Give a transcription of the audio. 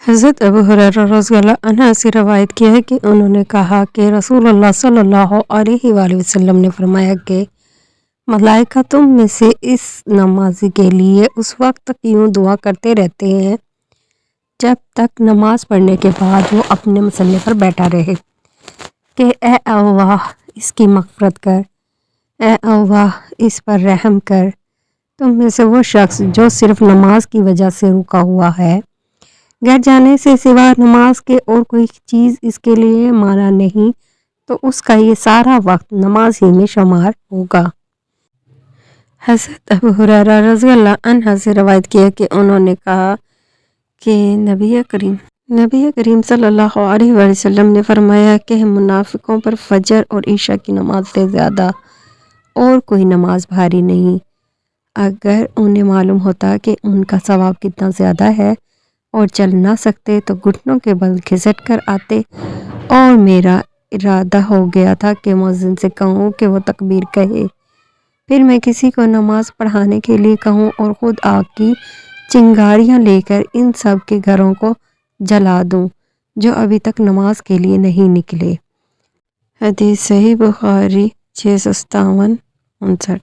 حضرت ابو ہریرہ رضی اللہ عنہ سے روایت کیا ہے کہ انہوں نے کہا کہ رسول اللہ صلی اللہ علیہ وآلہ وسلم نے فرمایا کہ ملائکہ تم میں سے اس نمازی کے لیے اس وقت تک یوں دعا کرتے رہتے ہیں جب تک نماز پڑھنے کے بعد وہ اپنے مصلی پر بیٹھا رہے کہ اے اللہ اس کی مغفرت کر، اے اللہ اس پر رحم کر۔ تم میں سے وہ شخص جو صرف نماز کی وجہ سے رکا ہوا ہے، گھر جانے سے سوا نماز کے اور کوئی چیز اس کے لیے مانا نہیں، تو اس کا یہ سارا وقت نماز ہی میں شمار ہوگا۔ حضرت ابو ہریرہ رضی اللہ عنہ سے روایت کیا کہ انہوں نے کہا کہ نبی کریم صلی اللہ علیہ وآلہ وسلم نے فرمایا کہ منافقوں پر فجر اور عشاء کی نماز سے زیادہ اور کوئی نماز بھاری نہیں۔ اگر انہیں معلوم ہوتا کہ ان کا ثواب کتنا زیادہ ہے اور چل نہ سکتے تو گھٹنوں کے بل گھسٹ کر آتے، اور میرا ارادہ ہو گیا تھا کہ مؤذن سے کہوں کہ وہ تکبیر کہے، پھر میں کسی کو نماز پڑھانے کے لیے کہوں اور خود آگ کی چنگاریاں لے کر ان سب کے گھروں کو جلا دوں جو ابھی تک نماز کے لیے نہیں نکلے۔ حدیث صحیح بخاری 657-59۔